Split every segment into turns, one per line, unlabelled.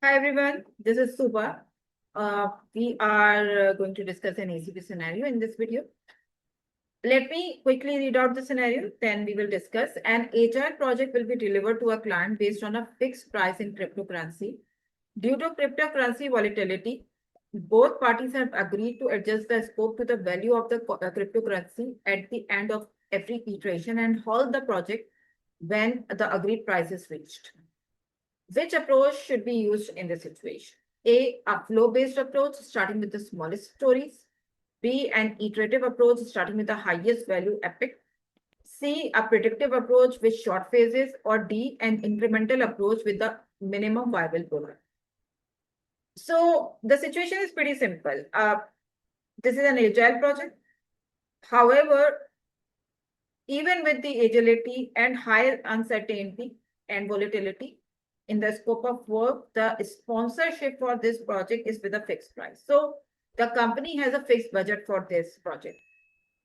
Hi everyone, this is Suba. We are going to discuss an ACP scenario in this video. Let me quickly read out the scenario, then we will discuss. An agile project will be delivered to a client based on a fixed price in cryptocurrency. Due to cryptocurrency volatility, both parties have agreed to adjust the scope to the value of the cryptocurrency at the end of every iteration and halt the project when the agreed price is reached. Which approach should be used in this situation? A flow-based approach starting with the smallest stories. B, an iterative approach starting with the highest value epic. C, a predictive approach with short phases. Or D, an incremental approach with the minimum viable product. So the situation is pretty simple. This is an agile project. However, even with the agility and higher uncertainty and volatility, in the scope of work, the sponsorship for this project is with a fixed price. So the company has a fixed budget for this project.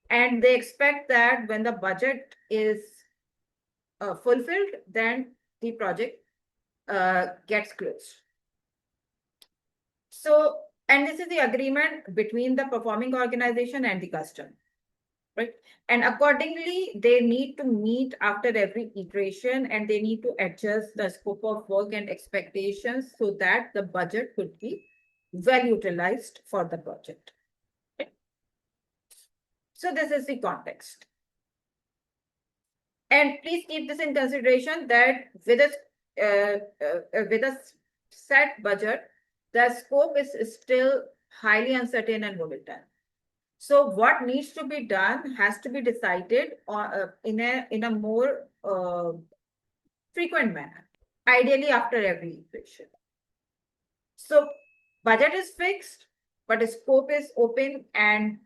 And they expect that when the budget is fulfilled, then the project gets closed. So, and this is the agreement between the performing organization and the customer. Right. And accordingly, they need to meet after every iteration and they need to adjust the scope of work and expectations so that the budget could be well utilized for the project. Okay. So this is the context. And please keep this in consideration that with a set budget, the scope is still highly uncertain and volatile. So what needs to be done has to be decided in a more frequent manner, ideally after every iteration. So budget is fixed, but scope is open and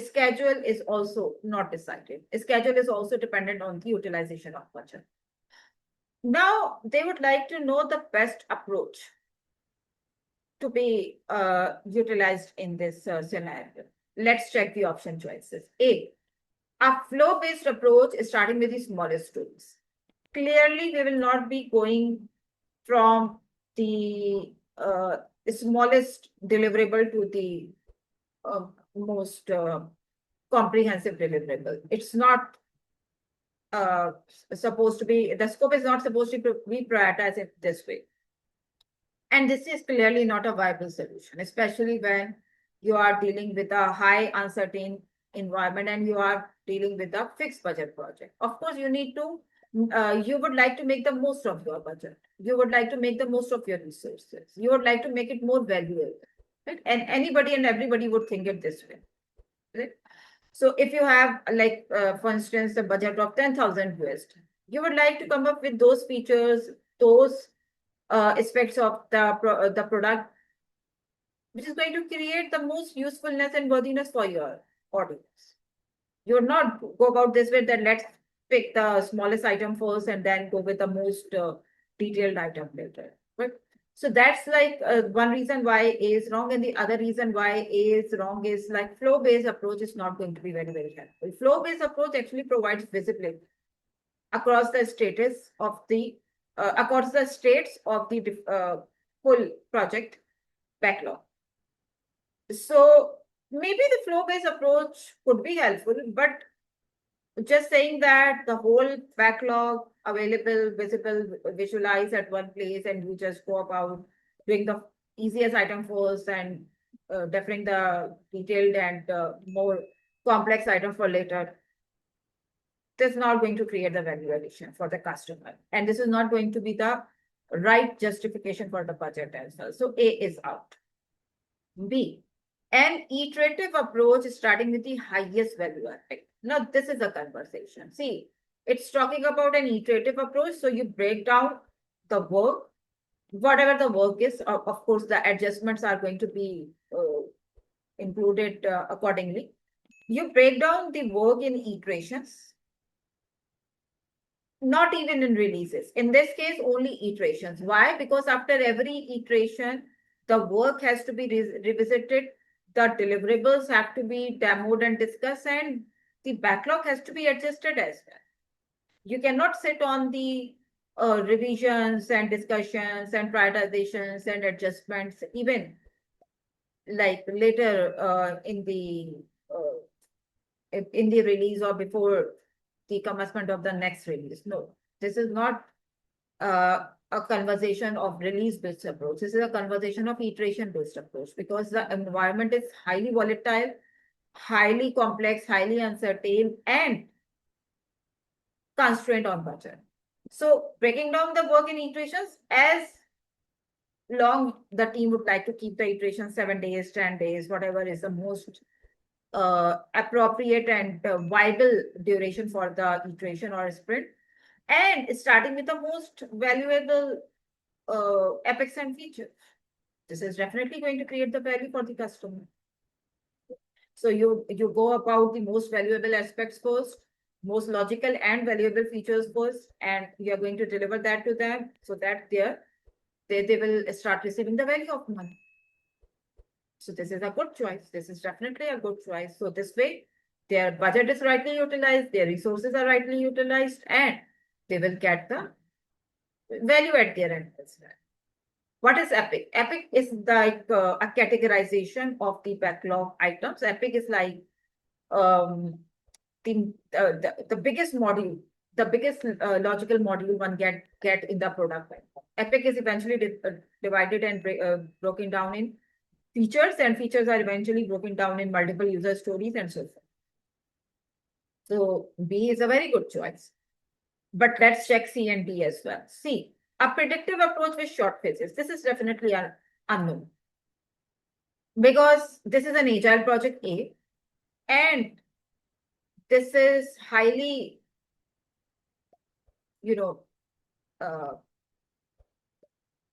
schedule is also not decided. Schedule is also dependent on the utilization of budget. Now they would like to know the best approach to be utilized in this scenario. Let's check the option choices. A flow-based approach is starting with the smallest tools. Clearly, we will not be going from the smallest deliverable to the most comprehensive deliverable. It's not supposed to be, the scope is not supposed to be prioritized in this way. And this is clearly not a viable solution, especially when you are dealing with a high uncertain environment and you are dealing with a fixed budget project. Of course, you need to, you would like to make the most of your budget. You would like to make the most of your resources. You would like to make it more valuable. Right? And anybody and everybody would think it this way. Right? So if you have like, for instance, a budget of 10,000 USD, you would like to come up with those features, those aspects of the product which is going to create the most usefulness and worthiness for your audience. You're not go about this way that let's pick the smallest item first and then go with the most detailed item later. Right? So that's like one reason why A is wrong, and the other reason why A is wrong is like flow-based approach is not going to be very, very helpful. Flow-based approach actually provides visibility across the status of the across the states of the full project backlog. So maybe the flow-based approach could be helpful, but just saying that the whole backlog available, visible, visualized at one place, and you just go about doing the easiest item first and deferring the detailed and more complex item for later. This is not going to create the value addition for the customer. And this is not going to be the right justification for the budget as well. So A is out. B, an iterative approach is starting with the highest value aspect. Now, this is a conversation. See, it's talking about an iterative approach. So you break down the work, whatever the work is. Of course, the adjustments are going to be included accordingly. You break down the work in iterations, not even in releases. In this case, only iterations. Why? Because after every iteration, the work has to be revisited, the deliverables have to be demoed and discussed, and the backlog has to be adjusted as well. You cannot sit on the revisions and discussions and prioritizations and adjustments, even like later in the release or before the commencement of the next release. No, this is not a conversation of release-based approach. This is a conversation of iteration-based approach, because the environment is highly volatile, highly complex, highly uncertain, and constrained on budget. So breaking down the work in iterations, as long the team would like to keep the iteration 7 days, 10 days, whatever is the most appropriate and viable duration for the iteration or sprint, and starting with the most valuable epics and features. This is definitely going to create the value for the customer. So you go about the most valuable aspects first, most logical and valuable features first, and you are going to deliver that to them so that they will start receiving the value of money. So this is a good choice. This is definitely a good choice. So this way, their budget is rightly utilized, their resources are rightly utilized, and they will get the value at their end as well. What is epic? Epic is like a categorization of the backlog items. Epic is like the biggest module, the biggest logical module one get in the product. Epic is eventually divided and broken down in features, and features are eventually broken down in multiple user stories and so forth. So B is a very good choice. But let's check C and D as well. C, a predictive approach with short phases. This is definitely an unknown, because this is an agile project A, and this is highly,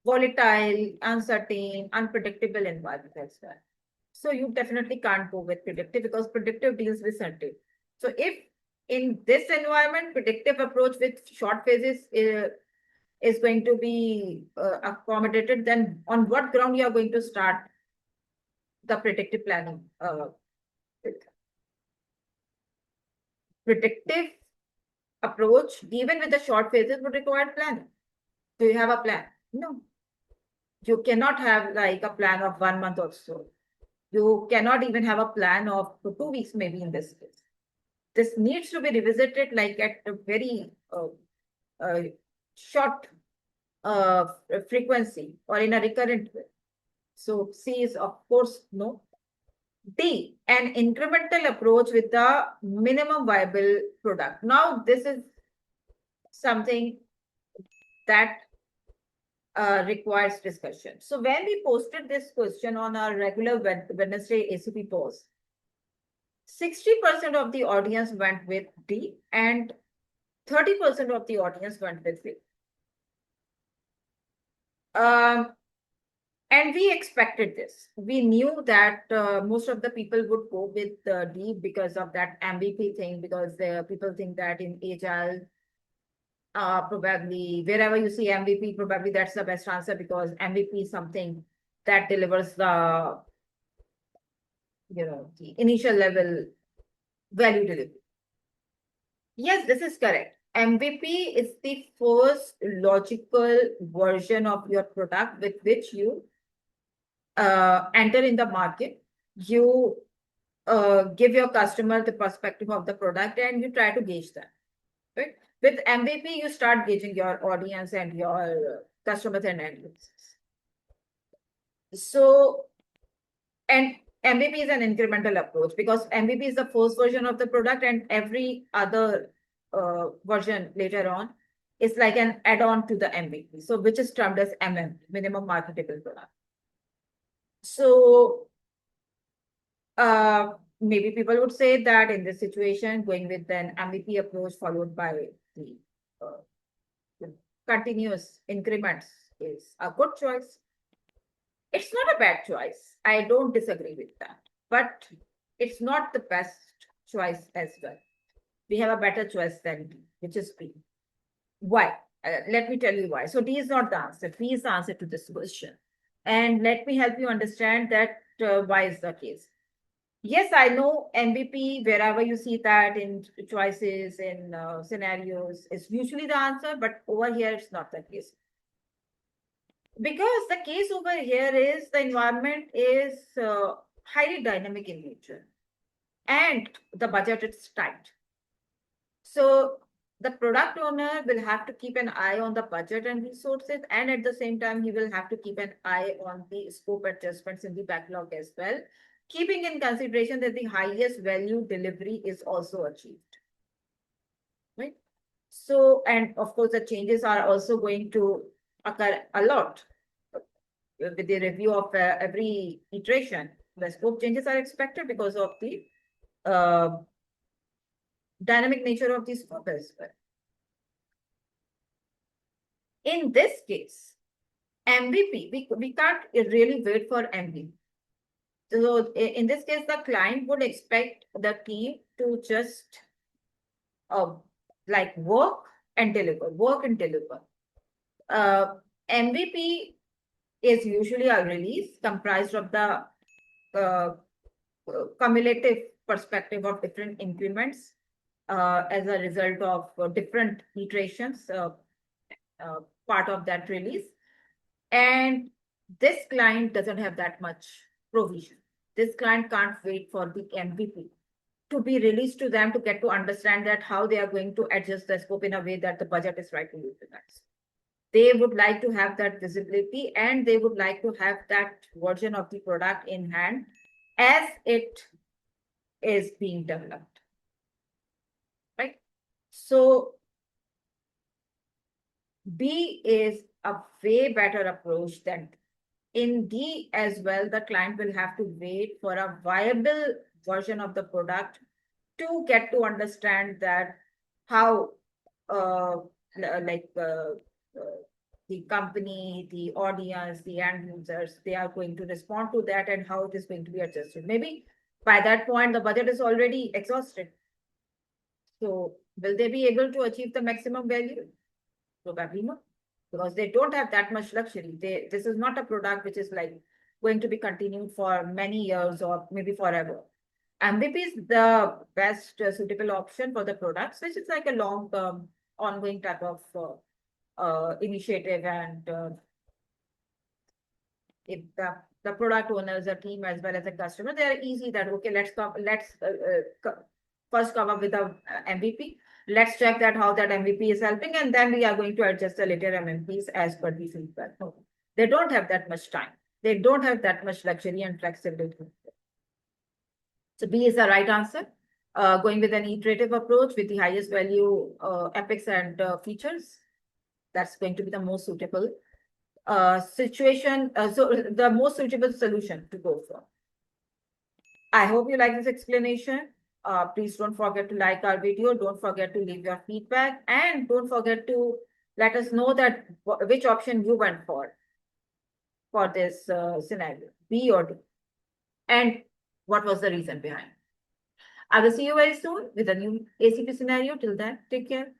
volatile, uncertain, unpredictable environment as well. So you definitely can't go with predictive, because predictive deals with certainty. So if in this environment, predictive approach with short phases is going to be accommodated, then on what ground you are going to start the predictive planning with? Predictive approach, even with the short phases, would require planning. Do you have a plan? No. You cannot have like a plan of 1 month or so. You cannot even have a plan of 2 weeks, maybe in this case. This needs to be revisited like at a very short frequency or in a recurrent way. So C is of course no. D, an incremental approach with the minimum viable product. Now this is something that requires discussion. So when we posted this question on our regular Wednesday ACP post, 60% of the audience went with D and 30% of the audience went with B. And we expected this. We knew that most of the people would go with D because of that MVP thing, because people think that in Agile, probably wherever you see MVP, probably that's the best answer, because MVP is something that delivers the initial level value delivery. Yes, this is correct. MVP is the first logical version of your product with which you enter in the market. You give your customer the perspective of the product and you try to gauge them. Right? With MVP, you start gauging your audience and your customers and end users. So, and MVP is an incremental approach, because MVP is the first version of the product, and every other version later on is like an add-on to the MVP. So, which is termed as MMP, minimum marketable product. So, maybe people would say that in this situation, going with an MVP approach followed by the continuous increments is a good choice. It's not a bad choice. I don't disagree with that, but it's not the best choice as well. We have a better choice than D, which is B. Why? Let me tell you why. So D is not the answer. B is the answer to this question. And let me help you understand that why is the case. Yes, I know MVP, wherever you see that in choices, in scenarios, is usually the answer, but over here it's not the case. Because the case over here is the environment is highly dynamic in nature and the budget is tight. So the product owner will have to keep an eye on the budget and resources, and at the same time, he will have to keep an eye on the scope adjustments in the backlog as well, keeping in consideration that the highest value delivery is also achieved. Right? So, and of course, the changes are also going to occur a lot with the review of every iteration. The scope changes are expected because of the uh, dynamic nature of the scope as well. In this case, MVP, we can't really wait for MVP. So in this case, the client would expect the team to just uh, like work and deliver, work and deliver. MVP is usually a release comprised of the cumulative perspective of different increments as a result of different iterations, part of that release. And this client doesn't have that much provision. This client can't wait for the MVP to be released to them to get to understand that how they are going to adjust the scope in a way that the budget is rightly utilized. They would like to have that visibility and they would like to have that version of the product in hand as it is being developed. Right? So B is a way better approach than in D as well. The client will have to wait for a viable version of the product to get to understand that how like the company, the audience, the end users, they are going to respond to that and how it is going to be adjusted. Maybe by that point, the budget is already exhausted. So will they be able to achieve the maximum value? Probably not, because they don't have that much luxury. This is not a product which is like going to be continued for many years or maybe forever. MVP is the best suitable option for the products, which is like a long-term, ongoing type of initiative. And if the product owners, the team, as well as the customer, they are easy that, okay, let's first come up with a MVP. Let's check that how that MVP is helping, and then we are going to adjust the later MVPs as per the feedback. No, they don't have that much time. They don't have that much luxury and flexibility. So B is the right answer. Going with an iterative approach with the highest value epics and features. That's going to be the most suitable situation. So the most suitable solution to go for. I hope you like this explanation. Please don't forget to like our video. Don't forget to leave your feedback, and don't forget to let us know that which option you went for this scenario, B or D, and what was the reason behind. I will see you very soon with a new ACP scenario. Till then, take care.